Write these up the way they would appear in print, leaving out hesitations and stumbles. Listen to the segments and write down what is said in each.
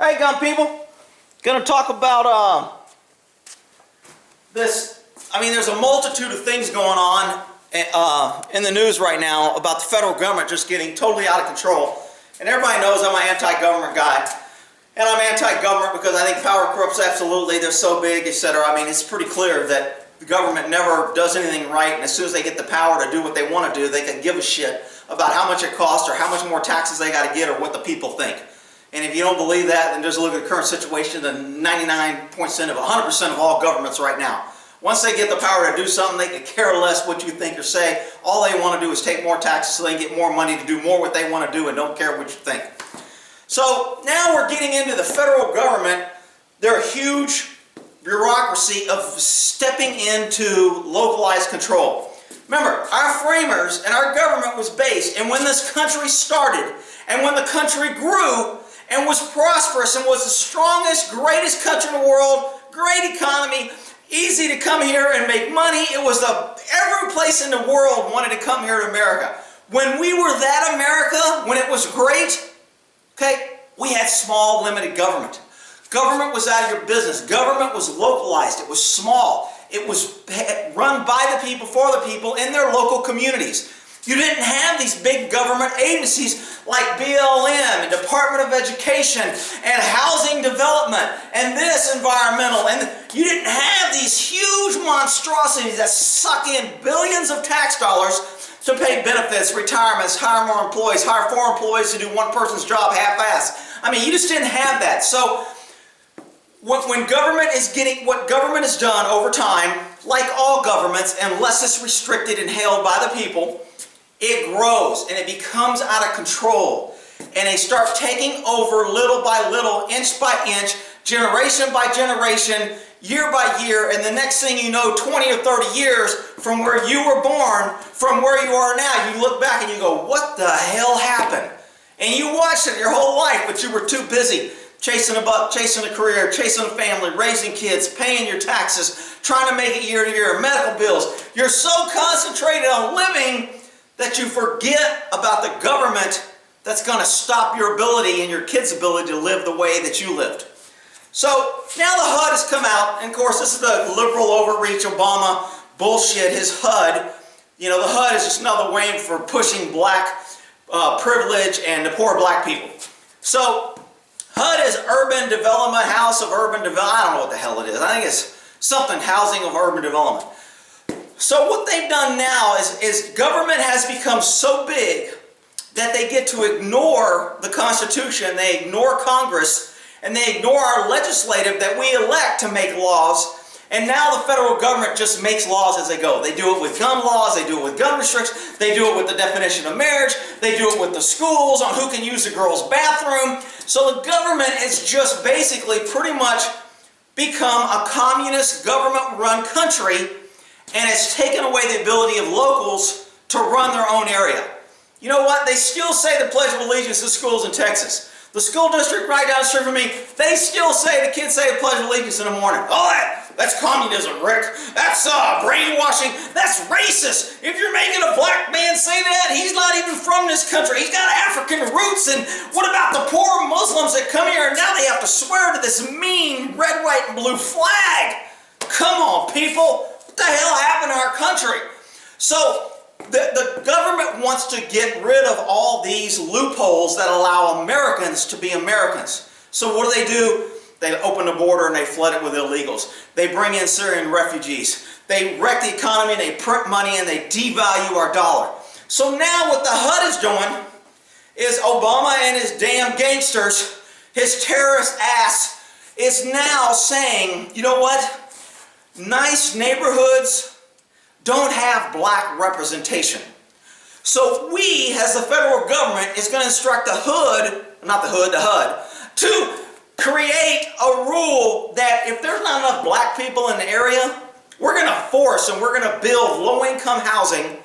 Hey, gun people, gonna talk about this. There's a multitude of things going on in the news right now about the federal government just getting totally out of control. And everybody knows I'm an anti-government guy. And I'm anti-government because I think power corrupts absolutely. They're so big, etc. It's pretty clear that the government never does anything right, and as soon as they get the power to do what they want to do, they can give a shit about how much it costs or how much more taxes they got to get or what the people think. And if you don't believe that, then just look at the current situation, the 99% of 100% of all governments right now. Once they get the power to do something, they can care less what you think or say. All they want to do is take more taxes so they can get more money to do more what they want to do and don't care what you think. So now we're getting into the federal government, their huge bureaucracy of stepping into localized control. Remember, our framers and our government was based, and when this country started, and when the country grew, and was prosperous, and was the strongest, greatest country in the world, great economy, easy to come here and make money. It was every place in the world wanted to come here to America. When we were that America, when it was great, okay, we had small, limited government. Government was out of your business. Government was localized. It was small. It was run by the people, for the people, in their local communities. You didn't have these big government agencies like BLM and Department of Education and Housing Development and this environmental. And you didn't have these huge monstrosities that suck in billions of tax dollars to pay benefits, retirements, hire more employees, hire 4 employees to do one person's job half-assed. You just didn't have that. So when government is getting, what government has done over time, like all governments, unless it's restricted and held by the people, it grows and it becomes out of control. And they start taking over little by little, inch by inch, generation by generation, year by year, and the next thing you know, 20 or 30 years from where you were born, from where you are now, you look back and you go, what the hell happened? And you watched it your whole life, but you were too busy chasing a buck, chasing a career, chasing a family, raising kids, paying your taxes, trying to make it year to year, medical bills. You're so concentrated on living that you forget about the government that's going to stop your ability and your kids' ability to live the way that you lived. So now the HUD has come out, and of course this is the liberal overreach Obama bullshit, his HUD. The HUD is just another way for pushing black privilege and the poor black people. So HUD is Urban Development, House of Urban Development. I don't know what the hell it is. I think it's something, Housing of Urban Development. So what they've done now is government has become so big that they get to ignore the Constitution, they ignore Congress, and they ignore our legislative that we elect to make laws. And now the federal government just makes laws as they go. They do it with gun laws, they do it with gun restrictions, they do it with the definition of marriage, they do it with the schools on who can use the girls' bathroom. So the government has just basically pretty much become a communist government-run country, and it's taken away the ability of locals to run their own area. You know what? They still say the Pledge of Allegiance to schools in Texas. The school district right down the street from me, they still say, the kids say the Pledge of Allegiance in the morning. Oh, that's communism, Rick. That's brainwashing. That's racist. If you're making a black man say that, he's not even from this country. He's got African roots. And what about the poor Muslims that come here and now they have to swear to this mean red, white, and blue flag? Come on, people. What the hell happened to our country? So the government wants to get rid of all these loopholes that allow Americans to be Americans. So what do? They open the border and they flood it with illegals. They bring in Syrian refugees. They wreck the economy and they print money and they devalue our dollar. So now what the HUD is doing is Obama and his damn gangsters, his terrorist ass, is now saying, you know what? Nice neighborhoods don't have black representation. So we, as the federal government, is going to instruct the HUD, to create a rule that if there's not enough black people in the area, we're going to force and we're going to build low-income housing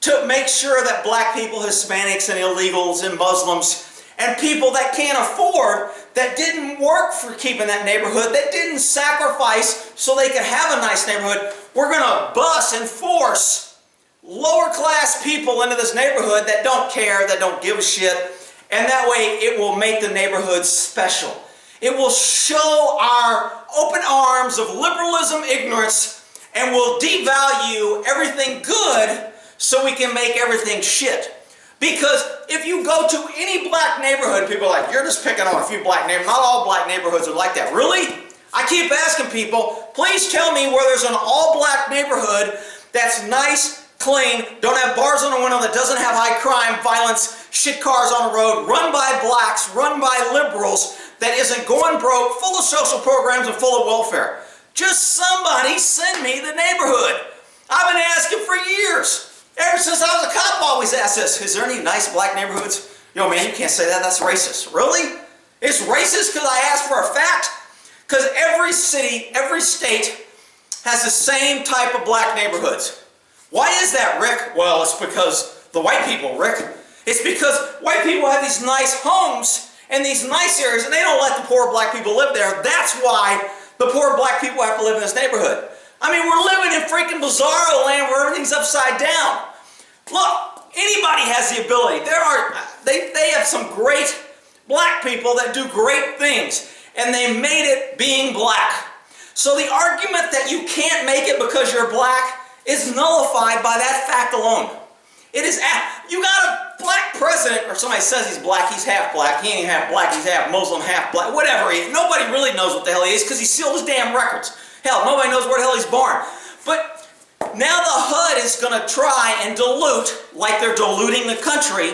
to make sure that black people, Hispanics, and illegals, and Muslims, and people that can't afford, that didn't work for keeping that neighborhood, that didn't sacrifice so they could have a nice neighborhood, we're going to bus and force lower class people into this neighborhood that don't care, that don't give a shit, And that way it will make the neighborhoods special. It will show our open arms of liberalism ignorance and will devalue everything good so we can make everything shit. Because if you go to any black neighborhood, people are like, you're just picking on a few black neighborhoods. Not all black neighborhoods are like that. Really? I keep asking people, please tell me where there's an all-black neighborhood that's nice, clean, don't have bars on the window, that doesn't have high crime, violence, shit cars on the road, run by blacks, run by liberals, that isn't going broke, full of social programs and full of welfare. Just somebody send me the neighborhood. I've been asking for years. Ever since I was a cop, I always asked this, is there any nice black neighborhoods? Yo man, you can't say that, that's racist. Really? It's racist because I asked for a fact? Because every city, every state has the same type of black neighborhoods. Why is that, Rick? Well, it's because the white people, Rick. It's because white people have these nice homes and these nice areas, and they don't let the poor black people live there. That's why the poor black people have to live in this neighborhood. I mean, we're living in freaking bizarro land where everything's upside down. Look, anybody has the ability. They have some great black people that do great things, and they made it being black. So the argument that you can't make it because you're black is nullified by that fact alone. It is, you got a black president, or somebody says he's black, he's half black, he ain't half black, he's half Muslim, half black, whatever he is. Nobody really knows what the hell he is because he sealed his damn records. Hell, nobody knows where the hell he's born. But now the HUD is going to try and dilute, like they're diluting the country,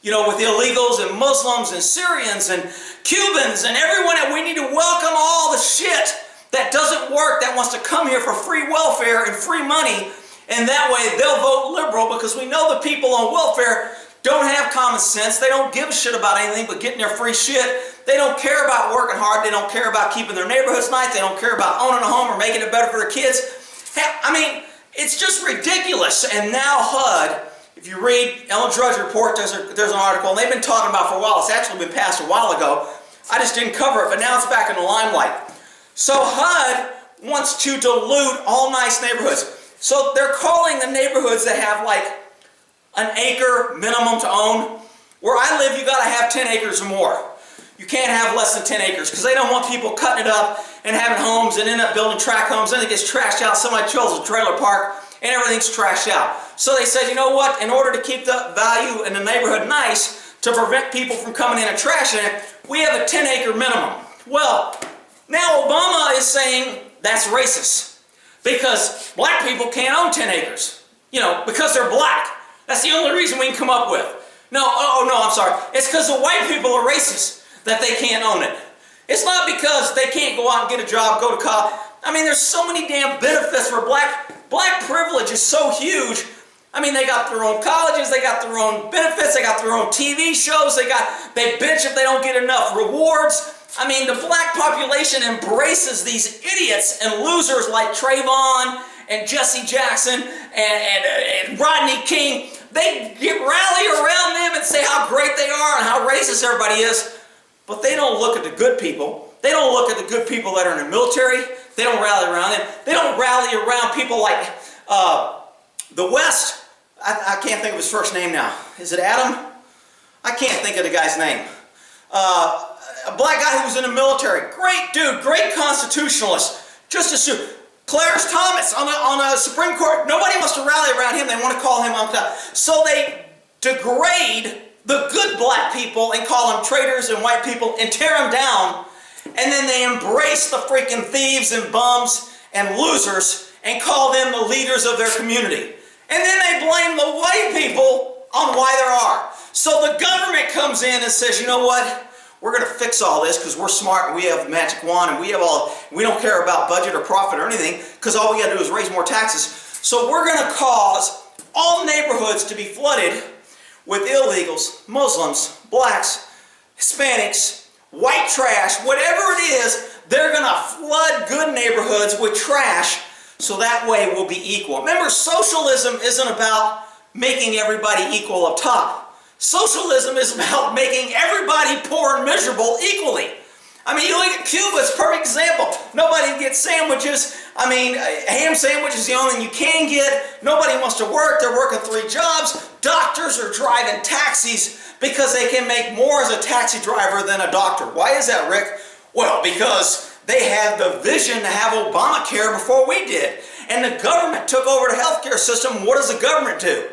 you know, with illegals and Muslims and Syrians and Cubans and everyone, that we need to welcome all the shit that doesn't work, that wants to come here for free welfare and free money, and that way they'll vote liberal, because we know the people on welfare don't have common sense. They don't give a shit about anything but getting their free shit. They don't care about working hard. They don't care about keeping their neighborhoods nice. They don't care about owning a home or making it better for their kids. I mean, it's just ridiculous. And now HUD, if you read Ellen Drudge's report, there's an article, and they've been talking about it for a while. It's actually been passed a while ago. I just didn't cover it, but now it's back in the limelight. So HUD wants to dilute all nice neighborhoods. So they're calling the neighborhoods that have like an acre minimum to own. Where I live, you got to have 10 acres or more. You can't have less than 10 acres because they don't want people cutting it up and having homes and end up building tract homes. Then it gets trashed out. Somebody builds a trailer park and everything's trashed out. So they said, you know what? In order to keep the value in the neighborhood nice, to prevent people from coming in and trashing it, we have a 10-acre minimum. Well, now Obama is saying that's racist because black people can't own 10 acres. You know, because they're black. That's the only reason we can come up with. No, I'm sorry. It's because the white people are racist that they can't own it. It's not because they can't go out and get a job, go to college. I mean, there's so many damn benefits for black privilege is so huge. I mean, they got their own colleges, they got their own benefits, they got their own TV shows, they bitch if they don't get enough rewards. I mean, the black population embraces these idiots and losers like Trayvon and Jesse Jackson and Rodney King. They rally around them and say how great they are and how racist everybody is. But they don't look at the good people. They don't look at the good people that are in the military. They don't rally around them. They don't rally around people like the West. I can't think of his first name now. Is it Adam? I can't think of the guy's name. A black guy who was in the military. Great dude, great constitutionalist. Just as soon. Clarence Thomas on the Supreme Court. Nobody wants to rally around him. They want to call him on top. So they degrade the good black people and call them traitors and white people and tear them down. And then they embrace the freaking thieves and bums and losers and call them the leaders of their community. And then they blame the white people on why there are. So the government comes in and says, you know what? We're going to fix all this because we're smart and we have a magic wand and we don't care about budget or profit or anything because all we got to do is raise more taxes. So we're going to cause all neighborhoods to be flooded with illegals, Muslims, blacks, Hispanics, white trash, whatever it is, they're going to flood good neighborhoods with trash so that way we'll be equal. Remember, socialism isn't about making everybody equal up top. Socialism is about making everybody poor and miserable equally. I mean, you look at Cuba, it's a perfect example. Nobody gets sandwiches. I mean, a ham sandwich is the only thing you can get. Nobody wants to work. They're working 3 jobs. Doctors are driving taxis because they can make more as a taxi driver than a doctor. Why is that, Rick? Well, because they had the vision to have Obamacare before we did. And the government took over the healthcare system. What does the government do?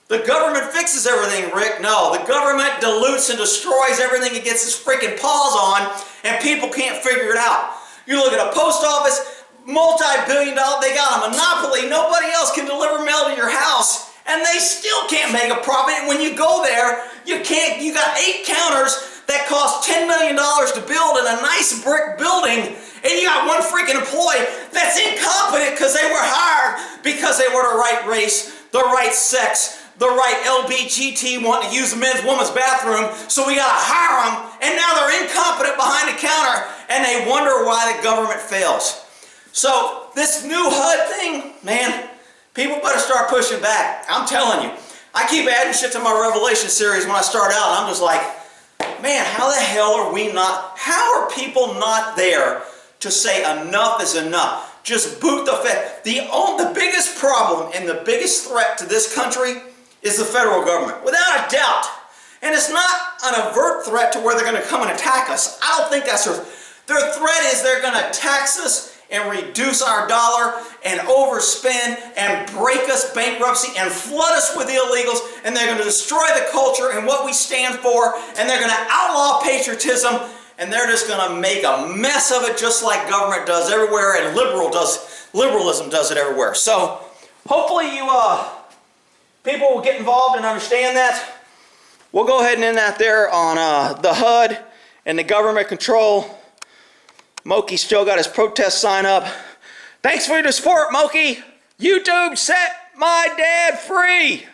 The government fixes everything, Rick. No, the government dilutes and destroys everything it gets its freaking paws on, and people can't figure it out. You look at a post office, multi-billion-dollar, they got a monopoly. Nobody else can deliver mail to your house, and they still can't make a profit. And when you go there, you can't. You got 8 counters that cost $10 million to build in a nice brick building, and you got one freaking employee that's incompetent because they were hired because they were the right race, the right sex, the right LBGT, wanting to use the men's woman's bathroom, so we got to hire them, and now they're incompetent behind the counter, and they wonder why the government fails. So this new HUD thing, man, people better start pushing back. I'm telling you, I keep adding shit to my Revelation series when I start out, and I'm just like, man, how the hell are we not, how are people not there to say enough is enough? Just boot the Fed. The biggest problem and the biggest threat to this country is the federal government, without a doubt. And it's not an overt threat to where they're going to come and attack us. I don't think that's their threat is they're going to tax us and reduce our dollar and overspend and break us bankruptcy and flood us with the illegals, and they're going to destroy the culture and what we stand for, and they're going to outlaw patriotism, and they're just going to make a mess of it just like government does everywhere and liberalism does it everywhere. So hopefully you people will get involved and understand that. We'll go ahead and end that there on the HUD and the government control. Moki still got his protest sign up. Thanks for your support, Moki. YouTube set my dad free.